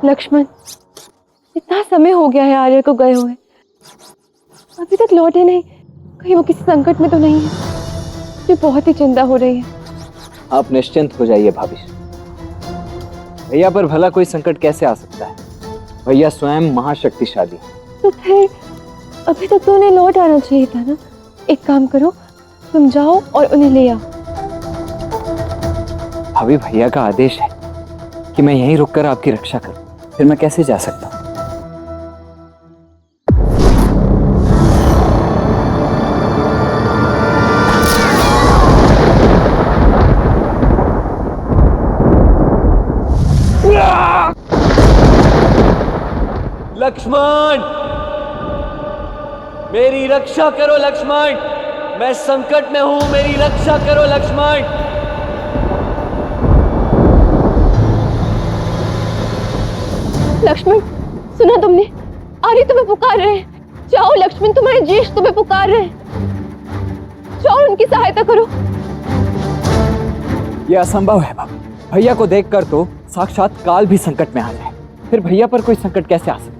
लक्ष्मण, इतना समय हो गया है आर्य को गए हुए, अभी तक लौटे नहीं। कहीं वो किसी संकट में तो नहीं है? मुझे बहुत ही चिंता हो रही है। आप निश्चिंत हो जाइए भाभी। भैया पर भला कोई संकट कैसे आ सकता है? भैया स्वयं महाशक्तिशाली। तो फिर अभी तक तो उन्हें लौट आना चाहिए था ना। एक काम करो, तुम जाओ और उन्हें ले आओ। भाभी, भैया का आदेश है कि मैं यहीं रुककर आपकी रक्षा करूं, फिर मैं कैसे जा सकता हूं? लक्ष्मण, मेरी रक्षा करो लक्ष्मण, मैं संकट में हूं, मेरी रक्षा करो लक्ष्मण। लक्ष्मण, सुना तुमने? आर्य तुम्हें पुकार रहे हैं। जाओ लक्ष्मण, तुम्हारे ज्येष्ठ तुम्हें पुकार रहे हैं। जाओ उनकी सहायता करो। यह असंभव है भाभी। भैया को देखकर तो साक्षात काल भी संकट में आ जाए, फिर भैया पर कोई संकट कैसे आ सकता है?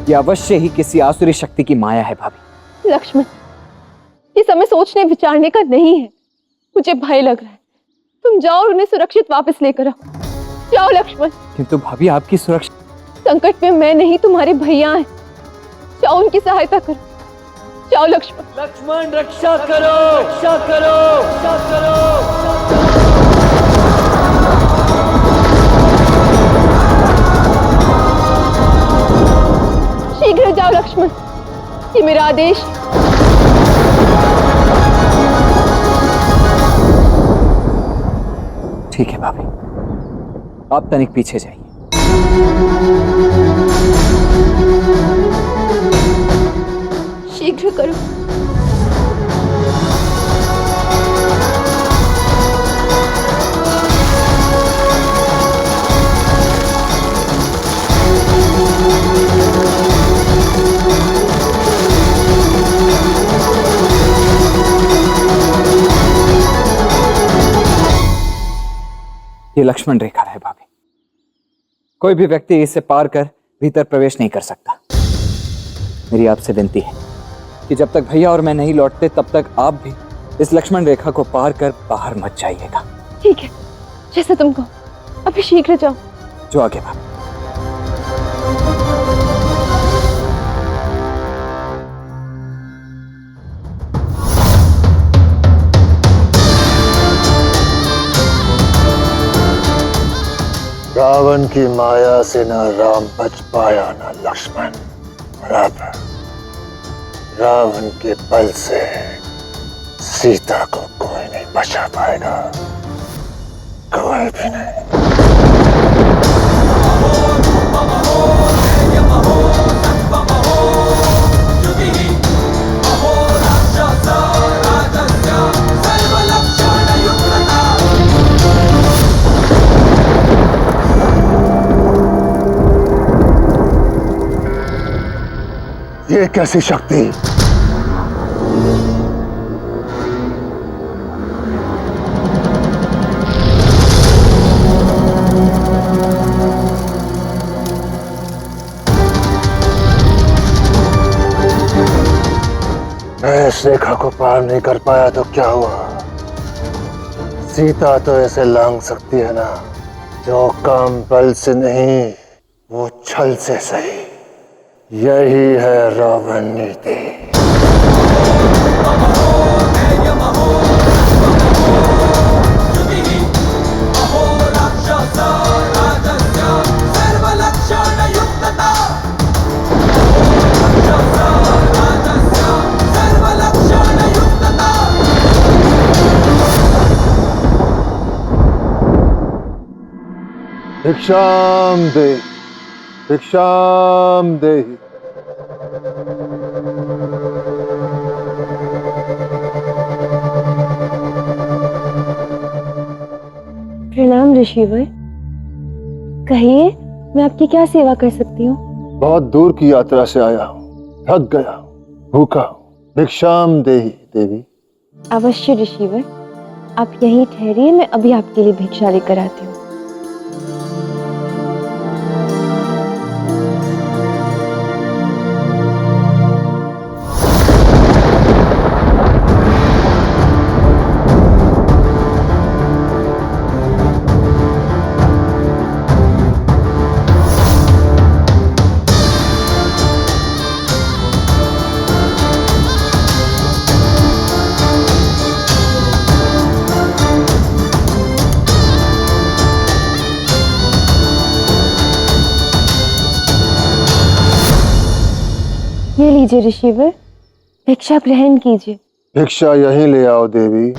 यह अवश्य ही किसी आसुरी शक्ति की माया है भाभी। लक्ष्मण, ये समय सोचने विचारने का नहीं है। मुझे भय लग रहा है। तुम जाओ और उन्हें सुरक्षित वापस लेकर आओ। जाओ लक्ष्मण। किंतु भाभी, आपकी सुरक्षा। संकट में मैं नहीं, तुम्हारे भैया हैं। जाओ उनकी सहायता करो। जाओ लक्ष्मण। लक्ष्मण, रक्षा करो, रक्षा करो, रक्षा करो। शीघ्र जाओ लक्ष्मण, ये मेरा आदेश है। ठीक है भाभी, आप तनिक पीछे जाइए। शीघ्र करो। ये लक्ष्मण रेखा है भाभी। कोई भी व्यक्ति इसे पार कर भीतर प्रवेश नहीं कर सकता। मेरी आपसे विनती है कि जब तक भैया और मैं नहीं लौटते तब तक आप भी इस लक्ष्मण रेखा को पार कर बाहर मत जाइएगा। ठीक है, जैसा तुम कहो। अभी शीघ्र जाओ। जो आगे भाभी। रावण की माया से न राम बच पाया न लक्ष्मण। अब रावण के बल से सीता को कोई नहीं बचा पाएगा, कोई भी नहीं। ये कैसी शक्ति? मैं इस रेखा को पार नहीं कर पाया तो क्या हुआ? सीता तो ऐसे लांग सकती है ना। जो काम बल से नहीं, वो छल से सही। यही है रावण नीति। भिक्षाम दे, भिक्षाम दे। प्रणाम ऋषिवर, कहिए मैं आपकी क्या सेवा कर सकती हूँ? बहुत दूर की यात्रा से आया हूँ, थक गया हूँ, भूखा हूँ। भिक्षाम देही देवी। अवश्य ऋषिवर, आप यहीं ठहरिए, मैं अभी आपके लिए भिक्षा लेकर आती हूँ। लीजिए ऋषिवर, भिक्षा ग्रहण कीजिए। भिक्षा यहीं ले आओ देवी।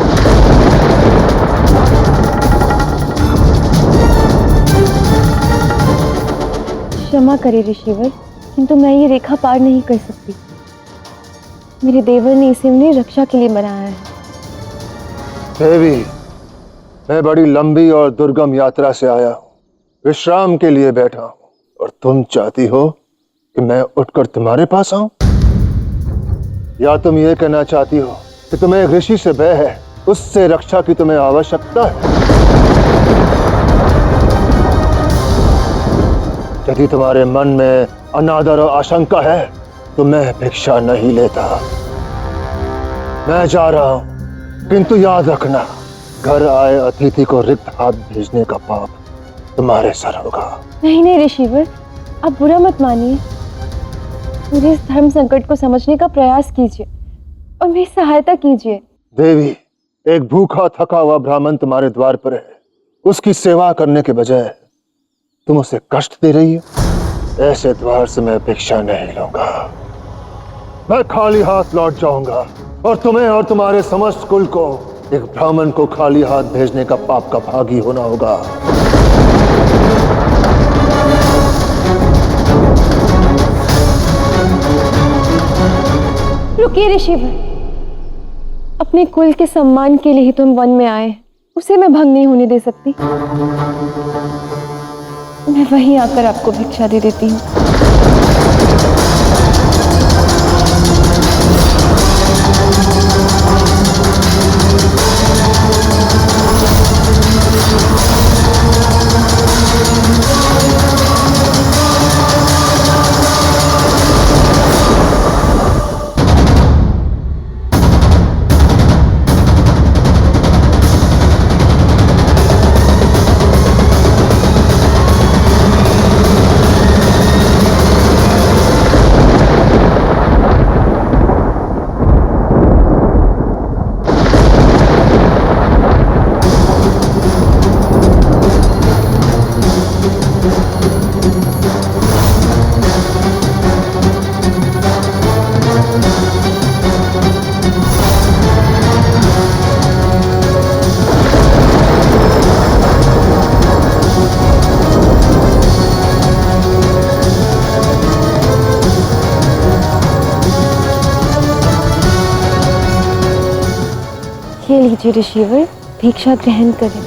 क्षमा करें ऋषिवर, किंतु मैं ये रेखा पार नहीं कर सकती। मेरे देवर ने इसे उन्हें रक्षा के लिए बनाया है। देवी, मैं बड़ी लंबी और दुर्गम यात्रा से आया हूँ, विश्राम के लिए बैठा हूँ, और तुम चाहती हो कि मैं उठकर तुम्हारे पास आऊं? या तुम ये कहना चाहती हो कि तुम्हें एक ऋषि से भय है, उससे रक्षा की तुम्हें आवश्यकता है? यदि तुम्हारे मन में अनादर और आशंका है तो मैं भिक्षा नहीं लेता। मैं जा रहा हूं, किंतु याद रखना, घर आए अतिथि को रिक्त हाथ भेजने का पाप तुम्हारे सर होगा। नहीं नहीं ऋषिवर, आप बुरा मत मानिए। मेरे इस धर्म संकट को समझने का प्रयास कीजिए और मेरी सहायता कीजिए। देवी, एक भूखा थका हुआ ब्राह्मण तुम्हारे द्वार पर है, उसकी सेवा करने के बजाय तुम उसे कष्ट दे रही हो। ऐसे द्वार से मैं भिक्षा नहीं लूंगा। मैं खाली हाथ लौट जाऊंगा और तुम्हें और तुम्हारे समस्त कुल को एक ब्राह्मण को खाली हाथ भेजने का पाप का भागी होना होगा। रुकिए ऋषिवर, अपने कुल के सम्मान के लिए ही तुम वन में आए, उसे मैं भंग नहीं होने दे सकती। मैं वहीं आकर आपको भिक्षा दे देती हूँ। ये लीजिए ऋषिवर, भिक्षा ग्रहण करें।